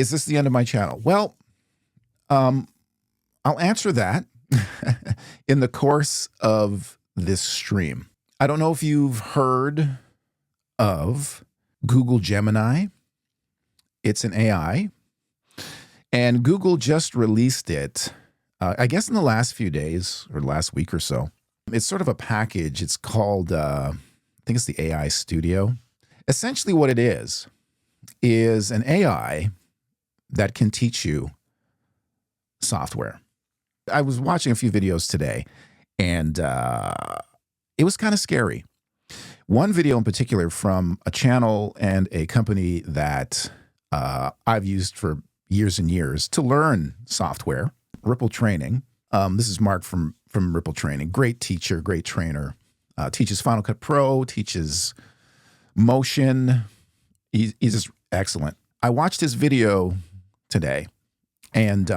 is this the end of my channel? Well, I'll answer that in the course of this stream. I don't know if you've heard of Google Gemini. It's an AI, and Google just released it, I guess in the last few days or last week or so. It's sort of a package. It's called, I think it's the AI Studio. Essentially what it is an AI that can teach you software. I was watching a few videos today, and it was kind of scary. One video in particular from a channel and a company that I've used for years and years to learn software, Ripple Training. This is Mark from Ripple Training. Great teacher, great trainer. Teaches Final Cut Pro, teaches Motion. He's just excellent. I watched his video today, and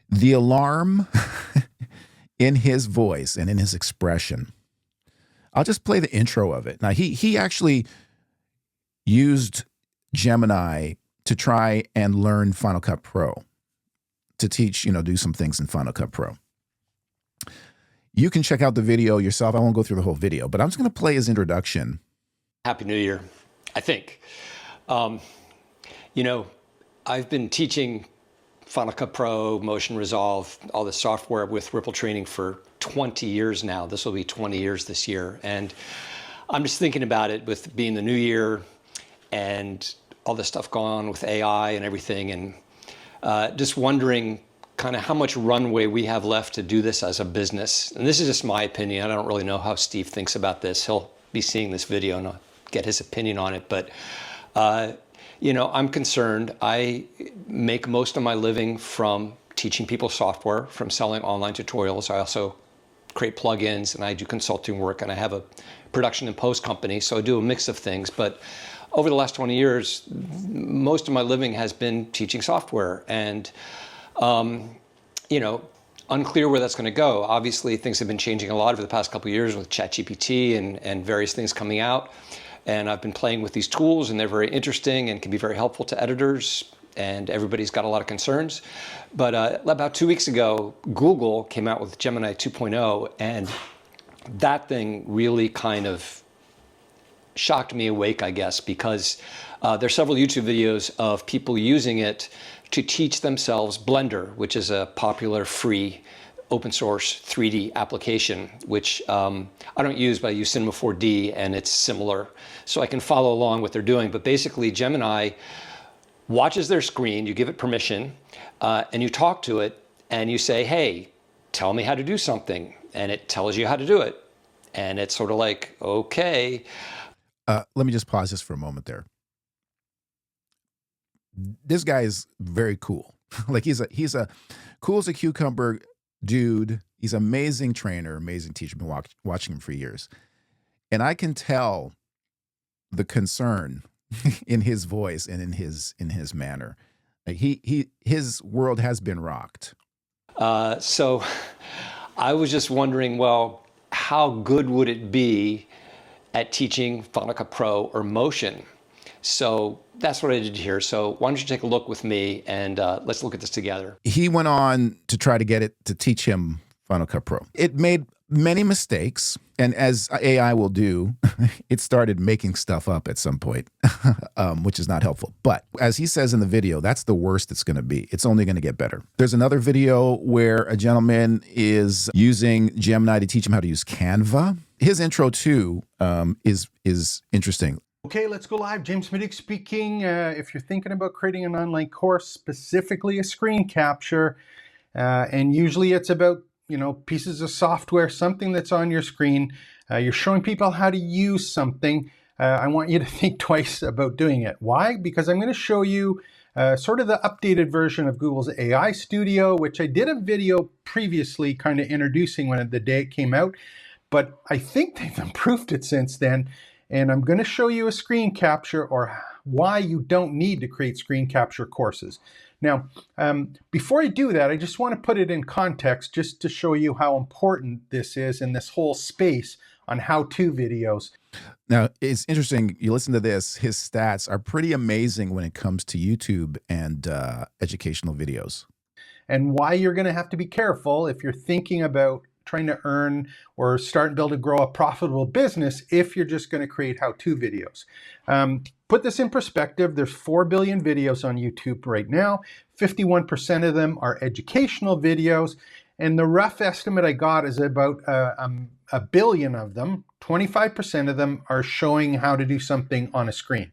the alarm in his voice and in his expression. I'll just play the intro of it. Now, he actually used Gemini to try and learn Final Cut Pro, to teach, do some things in Final Cut Pro. You can check out the video yourself. I won't go through the whole video, but I'm just going to play his introduction. Happy New Year, I think. I've been teaching Final Cut Pro, Motion Resolve, all this software with Ripple Training for 20 years now. This will be 20 years this year. And I'm just thinking about it with being the new year and all this stuff going on with AI and everything, and just wondering kind of how much runway we have left to do this as a business. And this is just my opinion. I don't really know how Steve thinks about this. He'll be seeing this video and I'll get his opinion on it. But, I'm concerned. I make most of my living from teaching people software, from selling online tutorials. I also create plugins and I do consulting work, and I have a production and post company. So I do a mix of things. But over the last 20 years, most of my living has been teaching software, and, unclear where that's going to go. Obviously, things have been changing a lot over the past couple of years with ChatGPT and various things coming out. And I've been playing with these tools, and they're very interesting and can be very helpful to editors, and everybody's got a lot of concerns. But about 2 weeks ago, Google came out with Gemini 2.0, and that thing really kind of shocked me awake, I guess, because there's several YouTube videos of people using it to teach themselves Blender, which is a popular free open source 3D application, which I don't use, but I use Cinema 4D, and it's similar. So I can follow along what they're doing. But basically, Gemini watches their screen, you give it permission, and you talk to it, and you say, hey, tell me how to do something. And it tells you how to do it. And it's sort of like, okay. Let me just pause this for a moment there. This guy is very cool. Like he's a cool as a cucumber dude. He's an amazing trainer, amazing teacher. I've been watching him for years. And I can tell the concern in his voice and in his manner. His world has been rocked. So I was just wondering, well, how good would it be at teaching Final Cut Pro or Motion? So that's what I did here. So why don't you take a look with me, and let's look at this together. He went on to try to get it to teach him Final Cut Pro. It made many mistakes, and as AI will do, it started making stuff up at some point, which is not helpful. But as he says in the video, that's the worst it's going to be. It's only going to get better. There's another video where a gentleman is using Gemini to teach him how to use Canva. His intro too is interesting. Okay, let's go live. James Middick speaking. If you're thinking about creating an online course, specifically a screen capture, and usually it's about pieces of software, something that's on your screen, you're showing people how to use something, I want you to think twice about doing it. Why? Because I'm going to show you sort of the updated version of Google's AI Studio, which I did a video previously kind of introducing when the day it came out, but I think they've improved it since then. And I'm going to show you a screen capture, or why you don't need to create screen capture courses. Now, before I do that, I just want to put it in context just to show you how important this is in this whole space on how-to videos. Now, it's interesting. You listen to this, his stats are pretty amazing when it comes to YouTube and educational videos. And why you're going to have to be careful if you're thinking about trying to earn or start and build and grow a profitable business if you're just going to create how-to videos. Put this in perspective, there's 4 billion videos on YouTube right now. 51% of them are educational videos. And the rough estimate I got is about a billion of them, 25% of them are showing how to do something on a screen.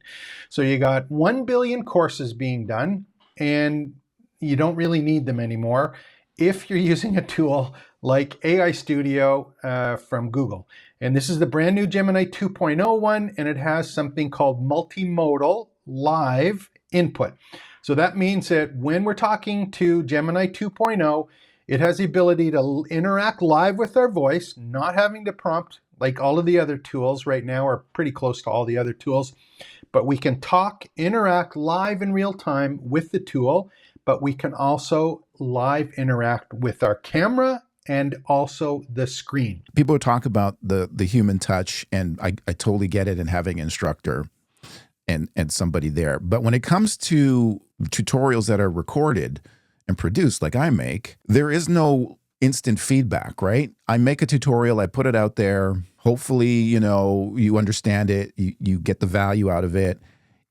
So you got 1 billion courses being done, and you don't really need them anymore if you're using a tool like AI Studio from Google. And this is the brand new Gemini 2.0 one, and it has something called multimodal live input. So that means that when we're talking to Gemini 2.0, it has the ability to interact live with our voice, not having to prompt like all of the other tools right now, are pretty close to all the other tools. But we can talk, interact live in real time with the tool, but we can also live interact with our camera and also the screen. People talk about the human touch, and I totally get it, and having an instructor and somebody there. But when it comes to tutorials that are recorded and produced like I make, there is no instant feedback, right? I make a tutorial, I put it out there. Hopefully, you understand it, you get the value out of it.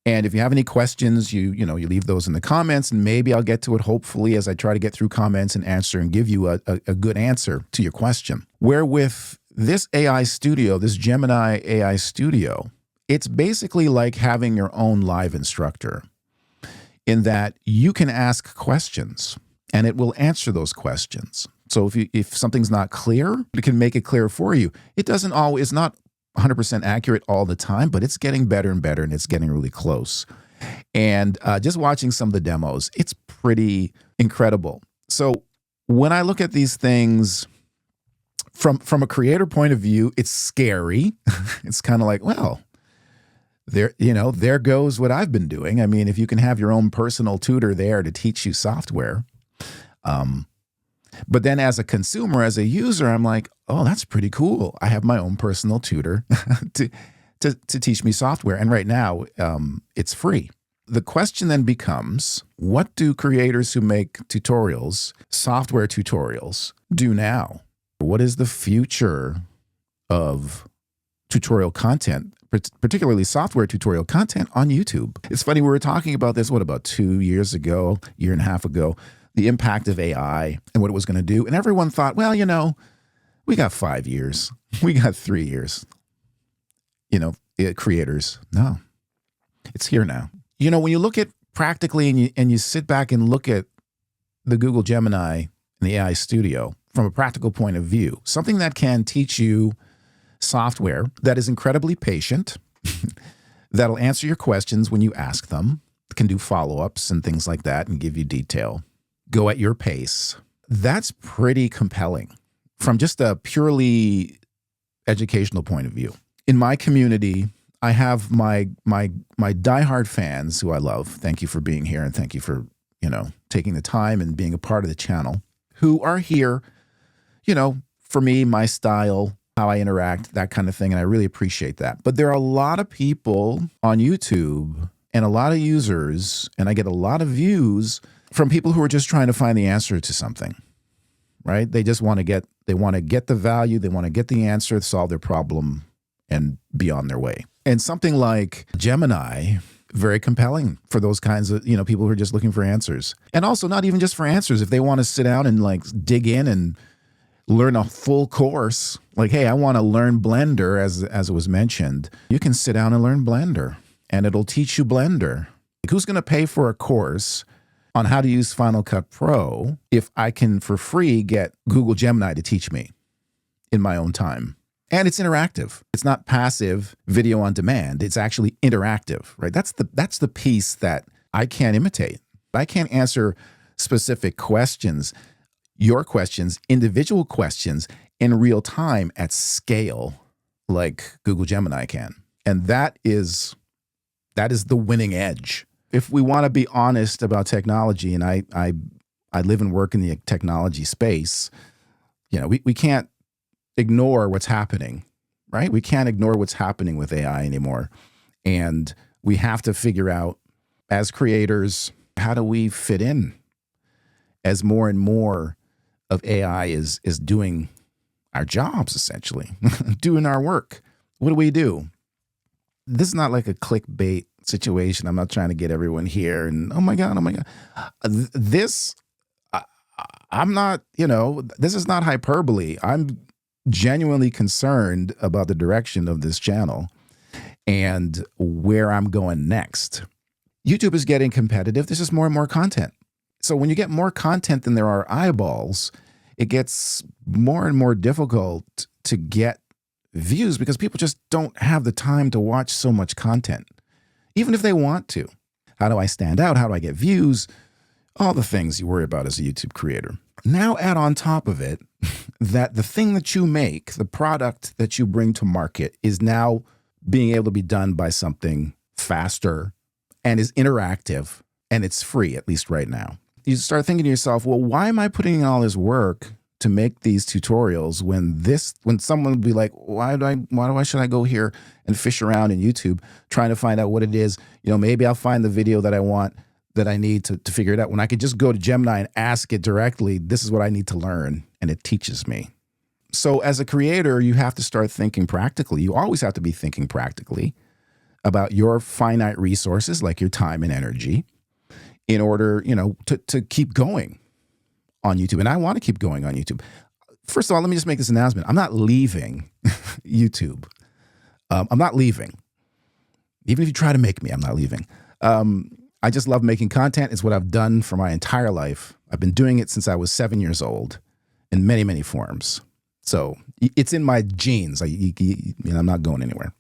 And if you have any questions, you leave those in the comments, and maybe I'll get to it, hopefully, as I try to get through comments and answer and give you a good answer to your question. Where with this AI studio, this Gemini AI studio, it's basically like having your own live instructor, in that you can ask questions and it will answer those questions. So if something's not clear, it can make it clear for you. It's not 100% accurate all the time, but it's getting better and better, and it's getting really close. And just watching some of the demos, it's pretty incredible. So when I look at these things from a creator point of view, it's scary. It's kind of like, well, there goes what I've been doing. I mean, if you can have your own personal tutor there to teach you software. But then as a consumer, as a user, I'm like, oh, that's pretty cool. I have my own personal tutor to teach me software. And right now, it's free. The question then becomes, what do creators who make tutorials, software tutorials, do now? What is the future of tutorial content, particularly software tutorial content on YouTube? It's funny, we were talking about this, about 2 years ago, year and a half ago, the impact of AI and what it was going to do. And everyone thought, well, we got 5 years. We got 3 years. Creators. No, it's here now. When you look at practically and you sit back and look at the Google Gemini and the AI Studio from a practical point of view, something that can teach you software that is incredibly patient, that'll answer your questions when you ask them, can do follow-ups and things like that and give you detail, go at your pace. That's pretty compelling from just a purely educational point of view. In my community, I have my diehard fans who I love. Thank you for being here, and thank you for, taking the time and being a part of the channel, who are here, for me, my style, how I interact, that kind of thing, and I really appreciate that. But there are a lot of people on YouTube and a lot of users, and I get a lot of views from people who are just trying to find the answer to something, right? They just want to get the value, they want to get the answer, solve their problem, and be on their way. And something like Gemini, very compelling for those kinds of, people who are just looking for answers. And also not even just for answers, if they want to sit down and dig in and learn a full course, like, hey, I want to learn Blender, as it was mentioned, you can sit down and learn Blender, and it'll teach you Blender. Like, who's going to pay for a course on how to use Final Cut Pro if I can, for free, get Google Gemini to teach me in my own time? And it's interactive. It's not passive video on demand. It's actually interactive, right? That's the piece that I can't imitate. I can't answer specific questions, your questions, individual questions in real time at scale like Google Gemini can. And that is the winning edge. If we want to be honest about technology, and I live and work in the technology space, we can't ignore what's happening, right? We can't ignore what's happening with AI anymore. And we have to figure out, as creators, how do we fit in as more and more of AI is doing our jobs, essentially, doing our work. What do we do? This is not like a clickbait situation. I'm not trying to get everyone here and, oh my God. I'm not, this is not hyperbole. I'm genuinely concerned about the direction of this channel and where I'm going next. YouTube is getting competitive. There's just more and more content. So when you get more content than there are eyeballs, it gets more and more difficult to get views because people just don't have the time to watch so much content, even if they want to. How do I stand out? How do I get views? All the things you worry about as a YouTube creator. Now add on top of it that the thing that you make, the product that you bring to market, is now being able to be done by something faster and is interactive, and it's free, at least right now. You start thinking to yourself, well, why am I putting in all this work to make these tutorials when someone would be like, why should I go here and fish around in YouTube trying to find out what it is? Maybe I'll find the video that I want, that I need to figure it out, when I could just go to Gemini and ask it directly, this is what I need to learn, and it teaches me. So as a creator, you have to start thinking practically. You always have to be thinking practically about your finite resources, like your time and energy, in order, to keep going on YouTube. And I want to keep going on YouTube. First of all, let me just make this announcement. I'm not leaving YouTube. I'm not leaving. Even if you try to make me, I'm not leaving. I just love making content. It's what I've done for my entire life. I've been doing it since I was 7 years old in many, many forms. So it's in my genes. I'm not going anywhere.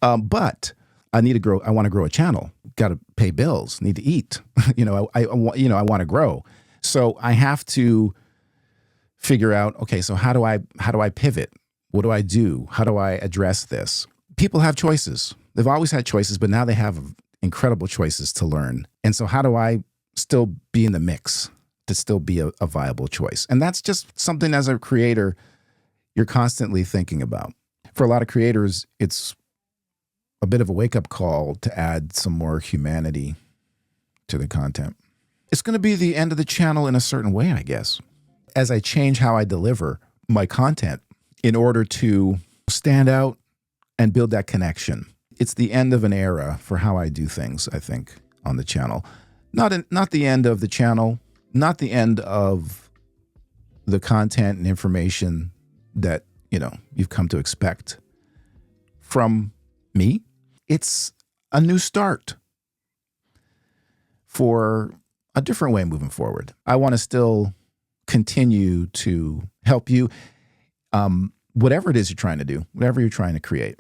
But I need to grow. I want to grow a channel. Got to pay bills. Need to eat. I want to grow. So I have to figure out, okay, so how do I pivot? What do I do? How do I address this? People have choices. They've always had choices, but now they have incredible choices to learn. And so how do I still be in the mix to still be a viable choice? And that's just something as a creator you're constantly thinking about. For a lot of creators, it's a bit of a wake-up call to add some more humanity to the content. It's going to be the end of the channel in a certain way, I guess, as I change how I deliver my content in order to stand out and build that connection. It's the end of an era for how I do things, I think, on the channel. Not the end of the channel, not the end of the content and information that, you've come to expect from me. It's a new start for a different way moving forward. I want to still continue to help you, whatever it is you're trying to do, whatever you're trying to create.